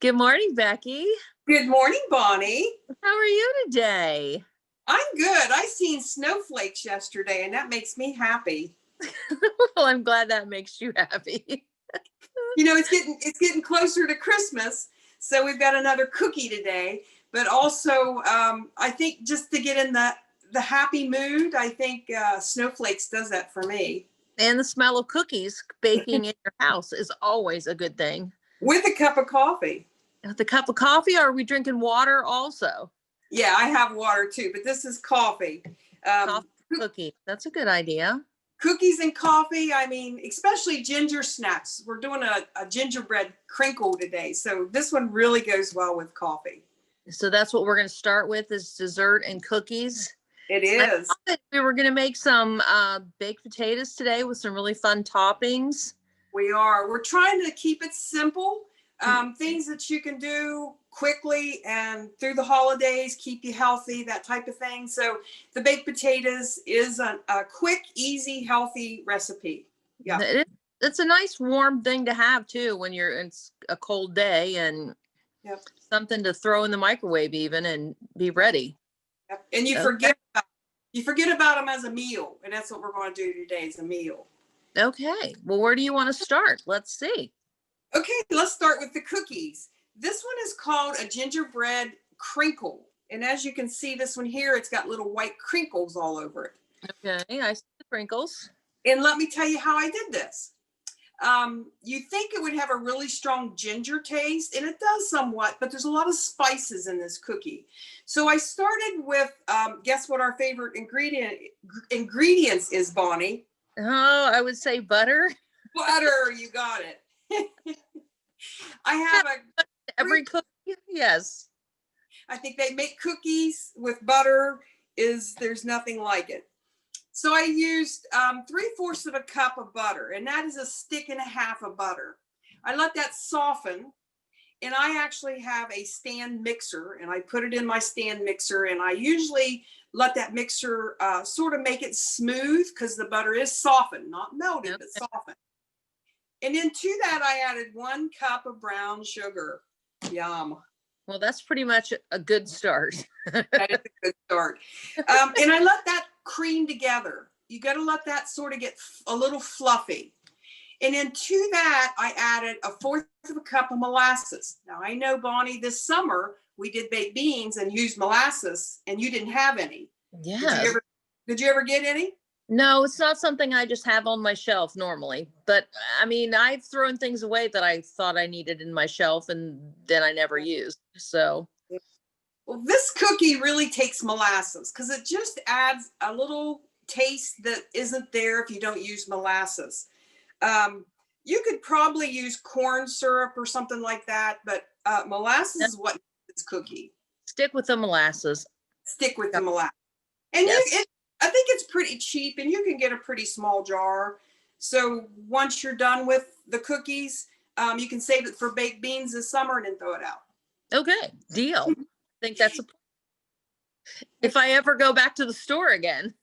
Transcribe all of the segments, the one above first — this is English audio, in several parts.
Good morning, Becky. Good morning, Bonnie. How are you today? I'm good. I seen snowflakes yesterday, and that makes me happy. Well, I'm glad that makes you happy. It's getting closer to Christmas, so we've got another cookie today. But also, I think just to get in the happy mood, I think snowflakes does that for me. And the smell of cookies baking in your house is always a good thing. With a cup of coffee. The cup of coffee, or are we drinking water also? Yeah, I have water too, but this is coffee. Coffee cookie. That's a good idea. Cookies and coffee. I mean, especially ginger snaps. We're doing a gingerbread crinkle today, so this one really goes well with coffee. So that's what we're going to start with, is dessert and cookies. It is. I thought we were going to make some baked potatoes today with some really fun toppings. We are. We're trying to keep it simple. Things that you can do quickly and through the holidays, keep you healthy, that type of thing. So the baked potatoes is a quick, easy, healthy recipe. Yeah. It's a nice warm thing to have too when it's a cold day, and Yep. something to throw in the microwave even and be ready. Yep. And you forget about them as a meal, and that's what we're going to do today, is a meal. Okay. Well, where do you want to start? Let's see. Okay, let's start with the cookies. This one is called a gingerbread crinkle. And as you can see, this one here, it's got little white crinkles all over it. Okay, I see the crinkles. And let me tell you how I did this. You think it would have a really strong ginger taste, and it does somewhat, but there's a lot of spices in this cookie. So I started with, guess what our favorite ingredients is, Bonnie? Oh, I would say butter. Butter, you got it. I have every cookie. Yes. I think they make cookies with butter. There's nothing like it. So I used 3/4 of a cup of butter, and that is a stick and a half of butter. I let that soften, and I actually have a stand mixer, and I put it in my stand mixer, and I usually let that mixer sort of make it smooth, because the butter is softened, not melted, but softened. And then to that, I added 1 cup of brown sugar. Yum. Well, that's pretty much a good start. That is a good start. And I let that cream together. You got to let that sort of get a little fluffy. And then to that, I added 1/4 of a cup of molasses. Now, I know, Bonnie, this summer we did baked beans and used molasses, and you didn't have any. Yeah. Did you ever get any? No, it's not something I just have on my shelf normally. But I mean, I've thrown things away that I thought I needed in my shelf and then I never used. So, well, this cookie really takes molasses, because it just adds a little taste that isn't there if you don't use molasses. You could probably use corn syrup or something like that, but molasses is what makes this cookie. Stick with the molasses. Stick with the molasses. And yes. I think it's pretty cheap, and you can get a pretty small jar. So once you're done with the cookies, you can save it for baked beans this summer and then throw it out. Okay, deal. I think that's if I ever go back to the store again.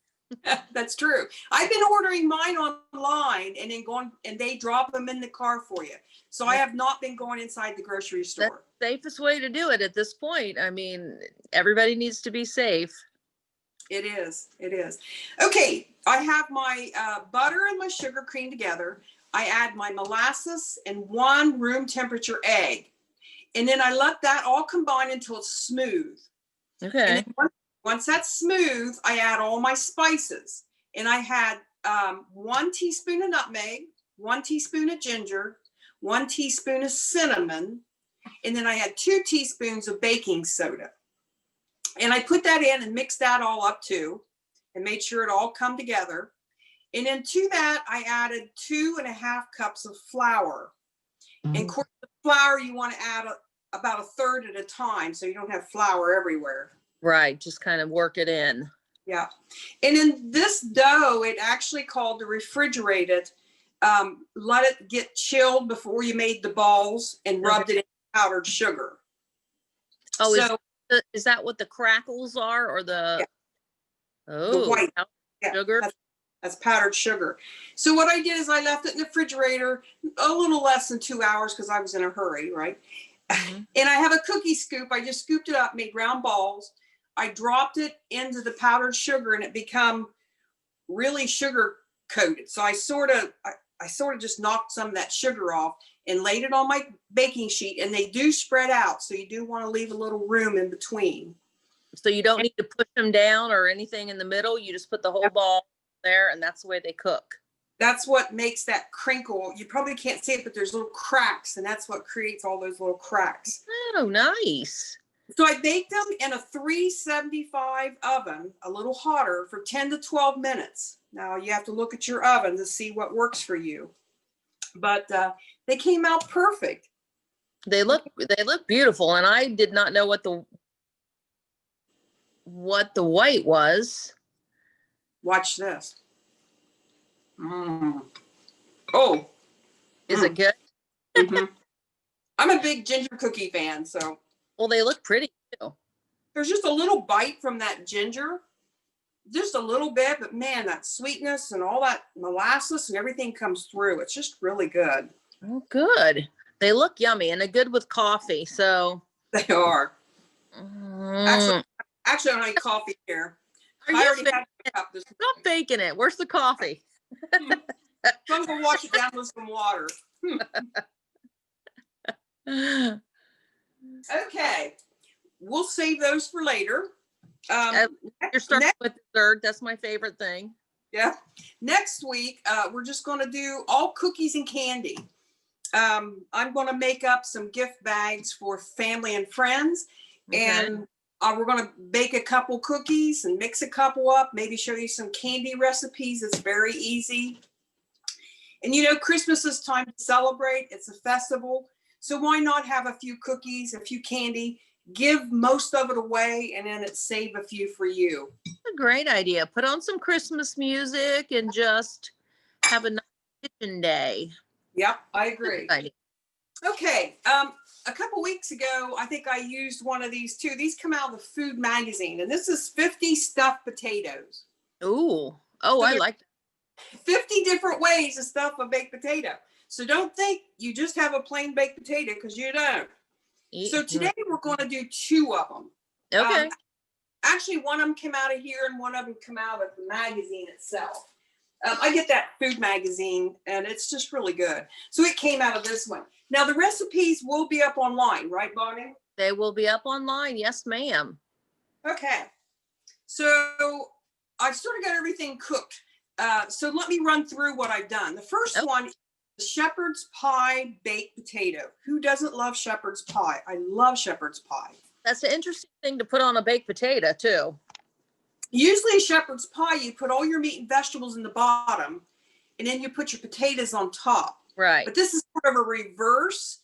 That's true. I've been ordering mine online and then they drop them in the car for you. So I have not been going inside the grocery store. That's the safest way to do it at this point. I mean, everybody needs to be safe. It is. It is. Okay, I have my butter and my sugar cream together. I add my molasses and 1 room temperature egg. And then I let that all combine until it's smooth. Okay. And then once that's smooth, I add all my spices. And I had 1 teaspoon of nutmeg, 1 teaspoon of ginger, 1 teaspoon of cinnamon, and then I had 2 teaspoons of baking soda. And I put that in and mixed that all up too, and made sure it all come together. And then to that, I added 2.5 cups of flour. And of course, the flour you want to add about 1/3 at a time, so you don't have flour everywhere. Right, just kind of work it in. Yeah. And in this dough, it actually called to refrigerate it. Let it get chilled before you made the balls, and rubbed it in powdered sugar. Oh, so, is that what the crackles are, or the? Yeah. Oh, the white sugar. That's powdered sugar. So what I did is I left it in the refrigerator a little less than 2 hours, because I was in a hurry, right? Mhm. And I have a cookie scoop. I just scooped it up, made round balls. I dropped it into the powdered sugar and it become really sugar coated. So I sort of just knocked some of that sugar off and laid it on my baking sheet, and they do spread out. So you do want to leave a little room in between. So you don't need to push them down or anything in the middle. You just put the whole ball there, and that's the way they cook. That's what makes that crinkle. You probably can't see it, but there's little cracks, and that's what creates all those little cracks. Oh, nice. So I baked them in a 375 oven, a little hotter, for 10 to 12 minutes. Now you have to look at your oven to see what works for you. But they came out perfect. They look beautiful, and I did not know what the white was. Watch this. Mm. Oh, Is it good? mhm. I'm a big ginger cookie fan, so Well, they look pretty too. there's just a little bite from that ginger, just a little bit, but man, that sweetness and all that molasses and everything comes through. It's just really good. Oh, good. They look yummy, and they're good with coffee. So, They are. mm, Actually, I don't need coffee here. are I you already fa- had a cup this stop faking it? Where's the coffee? morning. So I'm gonna wash it down with some water. Okay, we'll save those for later. You're starting Next, with dessert. That's my favorite thing. yeah. Next week, we're just going to do all cookies and candy. I'm going to make up some gift bags for family and friends, Okay. and we're going to bake a couple cookies and mix a couple up. Maybe show you some candy recipes. It's very easy. And you know, Christmas is time to celebrate. It's a festival. So why not have a few cookies, a few candy, give most of it away, and then save a few for you. A great idea. Put on some Christmas music and just have a nice kitchen day. Yep, I Good agree. idea. Okay, a couple weeks ago, I think I used one of these too. These come out of the Food Magazine, and this is 50 stuffed potatoes. Ooh. Oh, I there's like 50 different ways to stuff a baked potato. So don't think you just have a plain baked potato, because you don't. that. So today we're going to do two of them. Okay. Actually, one of them came out of here and one of them came out of the magazine itself. I get that Food Magazine, and it's just really good. So it came out of this one. Now the recipes will be up online, right, Bonnie? They will be up online. Yes, ma'am. Okay. So I've sort of got everything cooked. So let me run through what I've done. The first one is the shepherd's pie baked potato. Who doesn't love shepherd's pie? I love shepherd's pie. That's an interesting thing to put on a baked potato too. Usually shepherd's pie, you put all your meat and vegetables in the bottom, and then you put your potatoes on top. Right. But this is sort of a reverse.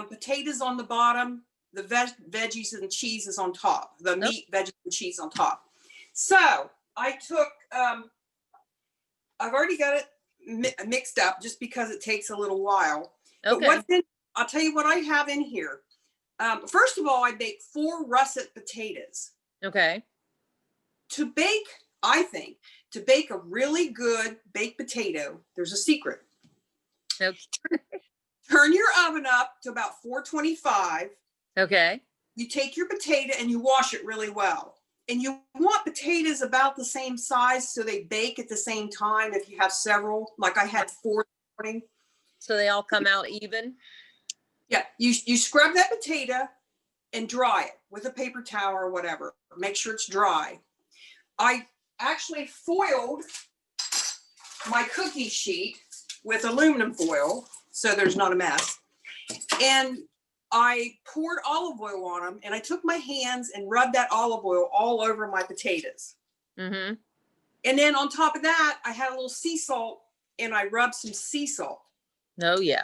Potatoes on the bottom, the veggies and cheese is on top. The meat, veggies, and cheese on top. So I took, I've already got it mixed up just because it takes a little while. Okay. But what's in, I'll tell you what I have in here. First of all, I baked 4 russet potatoes. Okay. To bake, I think, to bake a really good baked potato, there's a secret. Okay. Turn your oven up to about 425. Okay. You take your potato and you wash it really well. And you want potatoes about the same size so they bake at the same time if you have several, like I had 4 this morning. So they all come out even? Yeah, you scrub that potato and dry it with a paper towel or whatever. Make sure it's dry. I actually foiled my cookie sheet with aluminum foil so there's not a mess. And I poured olive oil on them, and I took my hands and rubbed that olive oil all over my potatoes. Mm-hmm. And then on top of that, I had a little sea salt, and I rubbed some sea salt. Oh, yeah.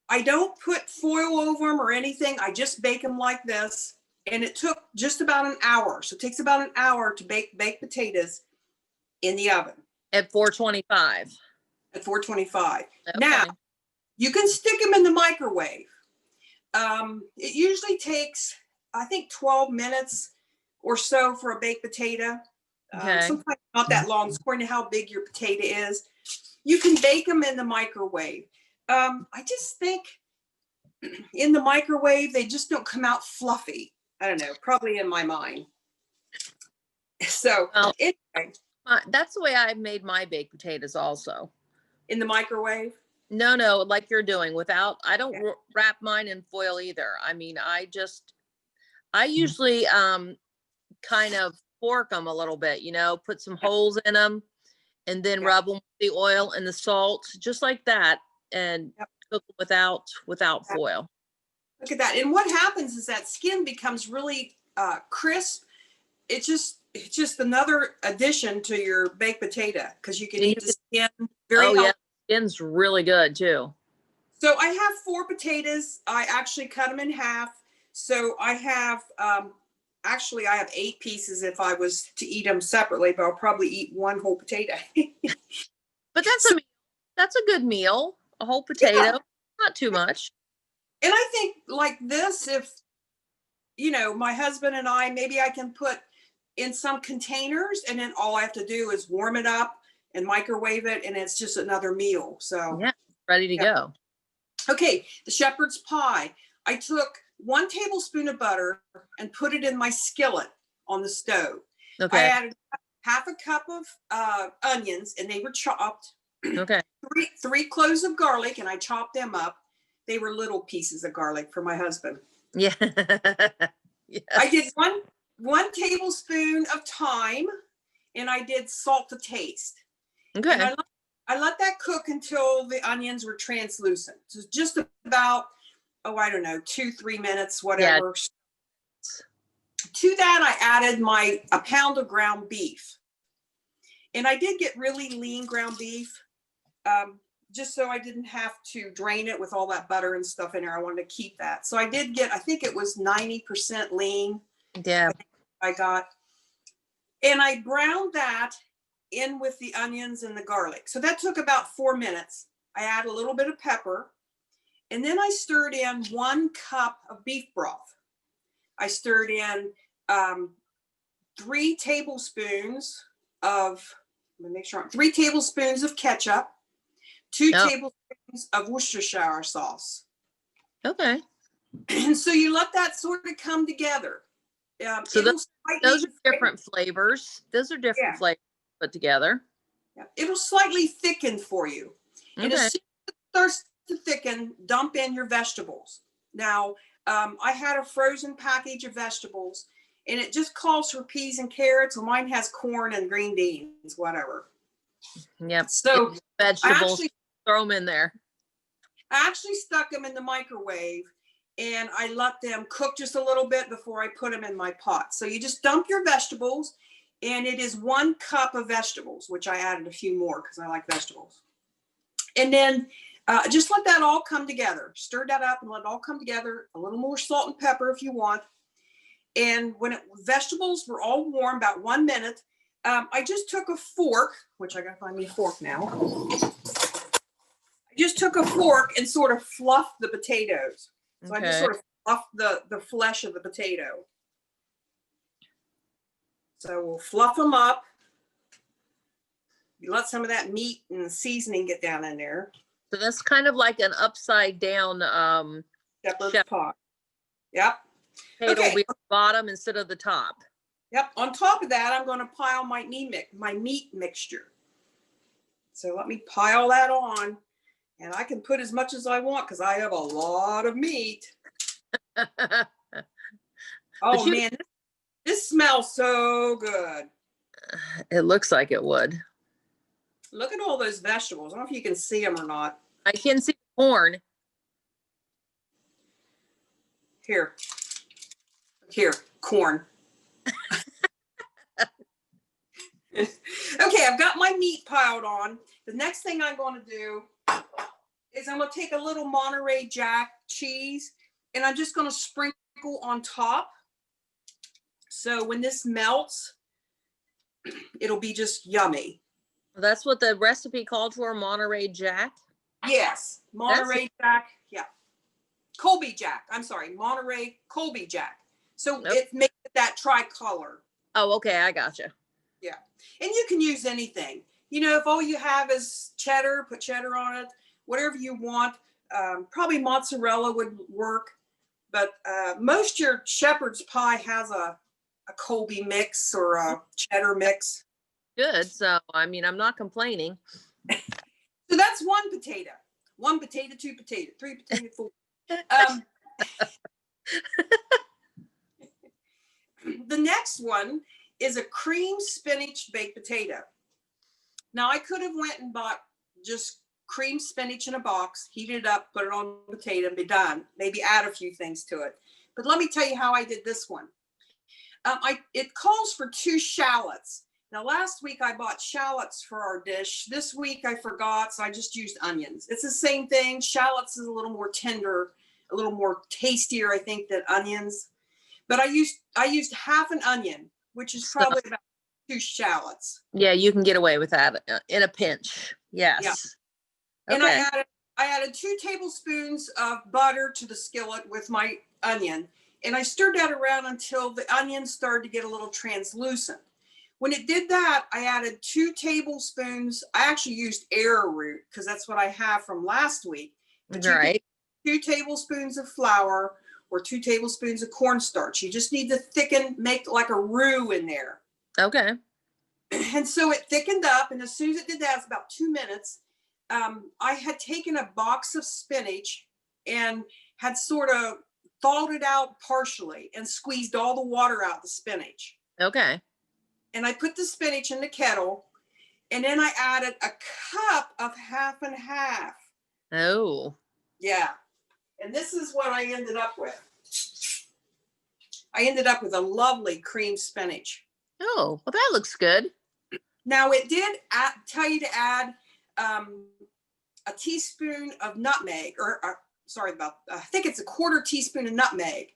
I don't put foil over them or anything. I just bake them like this. And it took just about an hour. So it takes about an hour to bake potatoes in the oven. At 425. At 425. Okay. Now, you can stick them in the microwave. It usually takes, I think, 12 minutes or so for a baked potato. Okay. Sometimes not that long, according to how big your potato is. You can bake them in the microwave. I just think in the microwave, they just don't come out fluffy. I don't know, probably in my mind. So Well, anyway, that's the way I made my baked potatoes also. in the microwave. No, like you're doing without, I don't Yeah. wrap mine in foil either. I mean, I usually kind of fork them a little bit, put some holes in them and then Yeah. rub them with the oil and the salt, just like that, and Yep. cook them without foil. Look at that. And what happens is that skin becomes really crisp. It's just another addition to your baked potato because you can And eat you the can, skin very oh yeah, healthy. skin's really good too. So I have 4 potatoes. I actually cut them in half. So I have actually I have 8 pieces if I was to eat them separately, but I'll probably eat one whole potato. But that's a good meal, a whole Yeah. potato, not too much. And I think like this, if my husband and I, maybe I can put in some containers and then all I have to do is warm it up and microwave it and it's just another meal. So Yeah, ready to go. okay, the shepherd's pie. I took 1 tablespoon of butter and put it in my skillet on the stove. I Okay. added half a cup of onions and they were chopped. Okay. Three cloves of garlic and I chopped them up. They were little pieces of garlic for my husband. Yeah. Yes. I did one tablespoon of thyme and I did salt to taste. And Okay. I let that cook until the onions were translucent. So just about, I don't know, 2-3 minutes, whatever. Yeah. To that, I added a pound of ground beef. And I did get really lean ground beef, just so I didn't have to drain it with all that butter and stuff in there. I wanted to keep that. So I did get, I think it was 90% lean. Yeah. I got. And I browned that in with the onions and the garlic. So that took about 4 minutes. I add a little bit of pepper. And then I stirred in 1 cup of beef broth. I stirred in 3 tablespoons of, let me make sure, 3 tablespoons of ketchup, 2 tablespoons of Worcestershire sauce. Okay. And so you let that sort of come together. So those are different flavors. Those are different flavors put together. Yeah. It'll slightly thicken for you. And as soon as it starts to thicken, dump in your vegetables. Now, I had a frozen package of vegetables and it just calls for peas and carrots. Well, mine has corn and green beans, whatever. Yep. So vegetables, throw them in there. I actually stuck them in the microwave and I let them cook just a little bit before I put them in my pot. So you just dump your vegetables and it is 1 cup of vegetables, which I added a few more because I like vegetables. And then just let that all come together. Stir that up and let it all come together. A little more salt and pepper if you want. And when vegetables were all warm, about 1 minute, I just took a fork, which I gotta find me a fork now. I just took a fork and sort of fluffed the potatoes. So I just sort of fluffed the flesh of the potato. So we'll fluff them up. You let some of that meat and seasoning get down in there. So that's kind of like an upside down shepherd's pie. Yep. Potato will be at the bottom instead of the top. Yep. On top of that, I'm going to pile my meat mixture. So let me pile that on. And I can put as much as I want because I have a lot of meat. Oh, man. This smells so good. It looks like it would. Look at all those vegetables. I don't know if you can see them or not. I can see corn. Here, corn. Okay, I've got my meat piled on. The next thing I'm going to do is I'm going to take a little Monterey Jack cheese and I'm just going to sprinkle on top. So when this melts, it'll be just yummy. That's what the recipe called for, Monterey Jack? Yes, Monterey Jack. Yeah. Colby Jack. I'm sorry, Monterey Colby Jack. So it makes that tricolor. Oh, okay. I gotcha. Yeah. And you can use anything. If all you have is cheddar, put cheddar on it, whatever you want. Probably mozzarella would work, but most your shepherd's pie has a Colby mix or a cheddar mix. Good. So, I mean, I'm not complaining. So that's one potato, two potato, three potato, four. Um, the next one is a cream spinach baked potato. Now I could have went and bought just cream spinach in a box, heat it up, put it on the potato and be done. Maybe add a few things to it. But let me tell you how I did this one. It calls for 2 shallots. Now last week I bought shallots for our dish. This week I forgot, so I just used onions. It's the same thing. Shallots is a little more tender, a little more tastier, I think, than onions. But I used half an onion, which is probably about 2 shallots. Yeah, you can get away with that in a pinch. Yes. Yeah. And Okay. I added 2 tablespoons of butter to the skillet with my onion. And I stirred that around until the onion started to get a little translucent. When it did that, I added 2 tablespoons. I actually used arrowroot because that's what I have from last week. But Right. 2 tablespoons of flour or 2 tablespoons of cornstarch. You just need to thicken, make like a roux in there. Okay. And so it thickened up. And as soon as it did that, it's about 2 minutes. I had taken a box of spinach and had sort of thawed it out partially and squeezed all the water out of the spinach. Okay. And I put the spinach in the kettle, and then I added a cup of half and half. Oh. Yeah. And this is what I ended up with. I ended up with a lovely cream spinach. Oh, well, that looks good. Now it did tell you to add a teaspoon of nutmeg, I think it's a 1/4 teaspoon of nutmeg,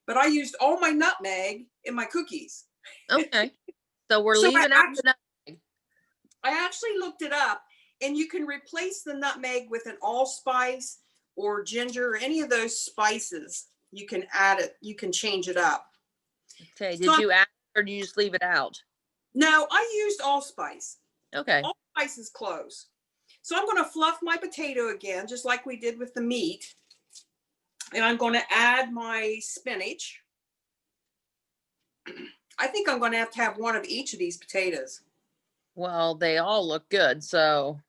but I used all my nutmeg in my cookies. Okay. So we're So leaving out the nut. I actually looked it up, and you can replace the nutmeg with an allspice or ginger or any of those spices. You can add it, you can change it up. Okay. So Did you add it or do you just leave it out? No, I used allspice. Okay. Allspice is close. So I'm going to fluff my potato again, just like we did with the meat. And I'm going to add my spinach. I think I'm going to have one of each of these potatoes. Well, they all look good. So,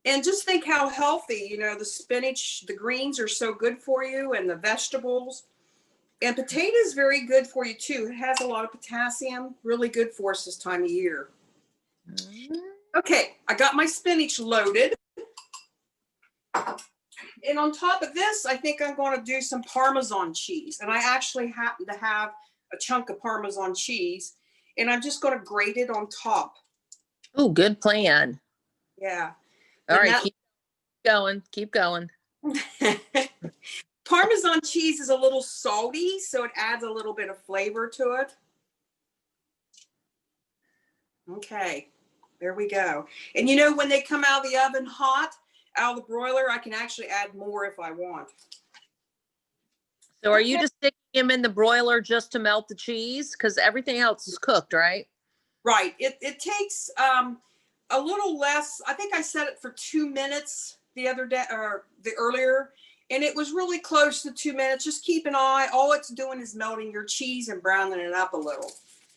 And just think how healthy, the spinach, the greens are so good for you, and the vegetables. And potato is very good for you too. It has a lot of potassium, really good for us this time of year. Okay, I got my spinach loaded. And on top of this, I think I'm going to do some Parmesan cheese. And I actually happen to have a chunk of Parmesan cheese, and I'm just going to grate it on top. oh, good plan. Yeah. All right. Keep going. Keep going. Parmesan cheese is a little salty, so it adds a little bit of flavor to it. Okay, there we go. And when they come out of the oven hot, out of the broiler, I can actually add more if I want. So are you just sticking them in the broiler just to melt the cheese? Because everything else is cooked, right? Right. It takes a little less. I think I set it for 2 minutes the other day, or the earlier, and it was really close to 2 minutes. Just keep an eye. All it's doing is melting your cheese and browning it up a little.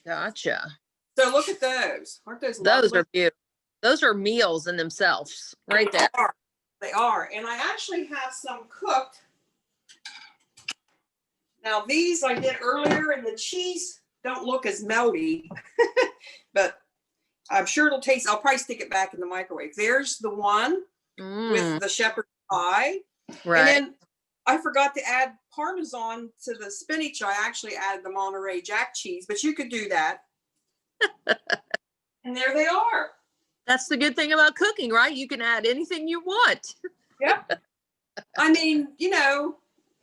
Gotcha. So look at those. Aren't those lovely? Those are beautiful. Those are meals in themselves right there. They are. And I actually have some cooked. Now these I did earlier, and the cheese don't look as melty, but I'm sure it'll taste. I'll probably stick it back in the microwave. There's the one with the shepherd's pie. Right. And then I forgot to add Parmesan to the spinach. I actually added the Monterey Jack cheese, but you could do that. And there they are. That's the good thing about cooking, right? You can add anything you want. Yep. I mean,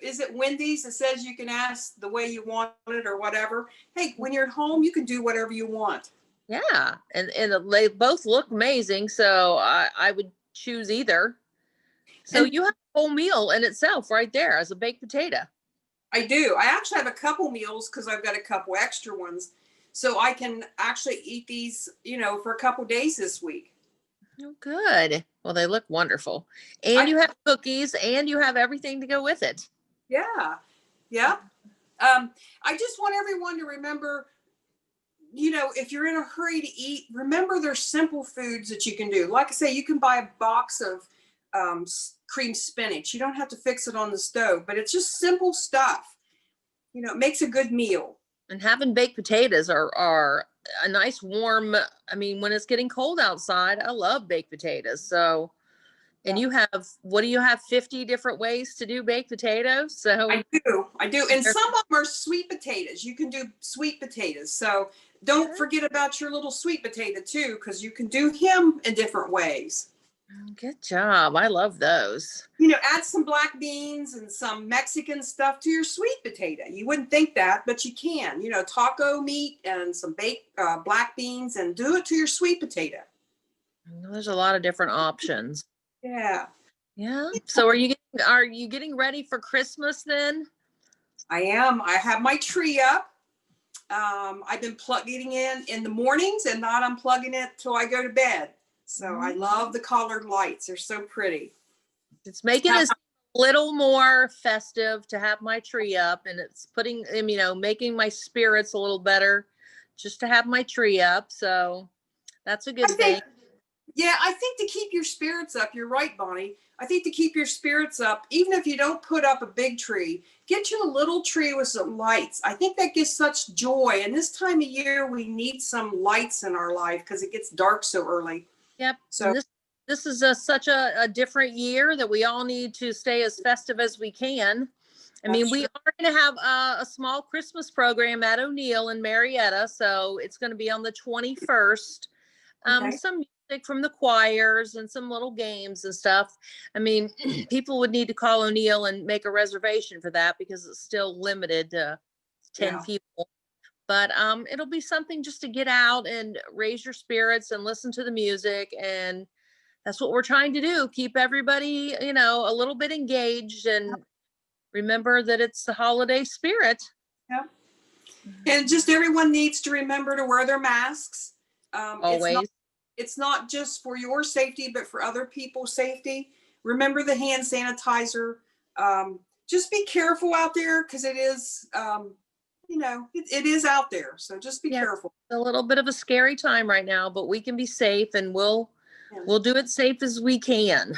is it Wendy's that says you can ask the way you want it or whatever? Hey, when you're at home, you can do whatever you want. Yeah. And they both look amazing. So I would choose either. So you have a whole meal in itself right there as a baked potato. I do. I actually have a couple meals because I've got a couple extra ones. So I can actually eat these, for a couple days this week. Oh, good. Well, they look wonderful. I, And you have cookies and you have everything to go with it. yeah, yeah. I just want everyone to remember, if you're in a hurry to eat, remember there's simple foods that you can do. Like I say, you can buy a box of cream spinach. You don't have to fix it on the stove, but it's just simple stuff. It makes a good meal. And having baked potatoes are a nice warm, I mean, when it's getting cold outside, I love baked potatoes. So, and Yeah. you have, what do you have? 50 different ways to do baked potatoes. So I do. And some of them are sweet potatoes. You can do sweet potatoes. So don't forget about your little sweet potato too, because you can do him in different ways. good job. I love those. Add some black beans and some Mexican stuff to your sweet potato. You wouldn't think that, but you can. Taco meat and some baked black beans, and do it to your sweet potato. There's a lot of different options. Yeah. Yeah. So are you getting ready for Christmas then? I am. I have my tree up. I've been plugging in the mornings and not unplugging it till I go to bed. So I love the colored lights. They're so pretty. It's making it a little more festive to have my tree up, and it's putting, making my spirits a little better just to have my tree up. So that's a good thing. Yeah, I think to keep your spirits up, you're right, Bonnie. I think to keep your spirits up, even if you don't put up a big tree, get you a little tree with some lights. I think that gives such joy. And this time of year, we need some lights in our life because it gets dark so early. Yep. So this is such a different year that we all need to stay as festive as we can. I mean, we are going to have a small Christmas program at O'Neill in Marietta. So it's going to be on the 21st. Okay. Some music from the choirs and some little games and stuff. I mean, people would need to call O'Neill and make a reservation for that because it's still limited to 10 people. But it'll be something just to get out and raise your spirits and listen to the music. And that's what we're trying to do. Keep everybody, a little bit engaged and remember that it's the holiday spirit. Yeah. And just everyone needs to remember to wear their masks. Always. It's not just for your safety, but for other people's safety. Remember the hand sanitizer. Just be careful out there because it is, it is out there. So just be careful. It's a little bit of a scary time right now, but we can be safe and we'll do it safe as we can.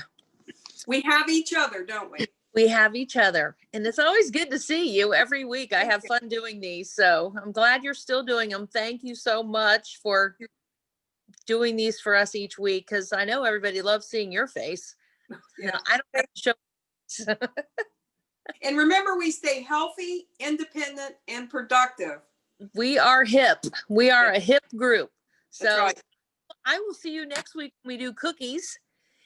We have each other, don't we? We have each other. And it's always good to see you every week. I have fun doing these. So I'm glad you're still doing them. Thank you so much for doing these for us each week, because I know everybody loves seeing your face. Yeah. I don't have to show. And remember, we stay healthy, independent, and productive. We are hip. We are a hip group. So right. I will see you next week when we do cookies.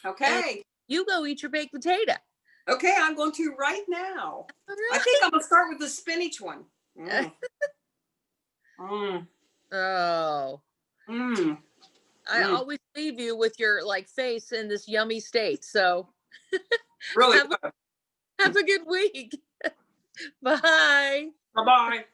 Okay. You go eat your baked potato. Okay, I'm going to right now. I think I'm going to start with the spinach one. Oh. I always leave you with your face in this yummy state. So really have a good week. Bye. Bye-bye.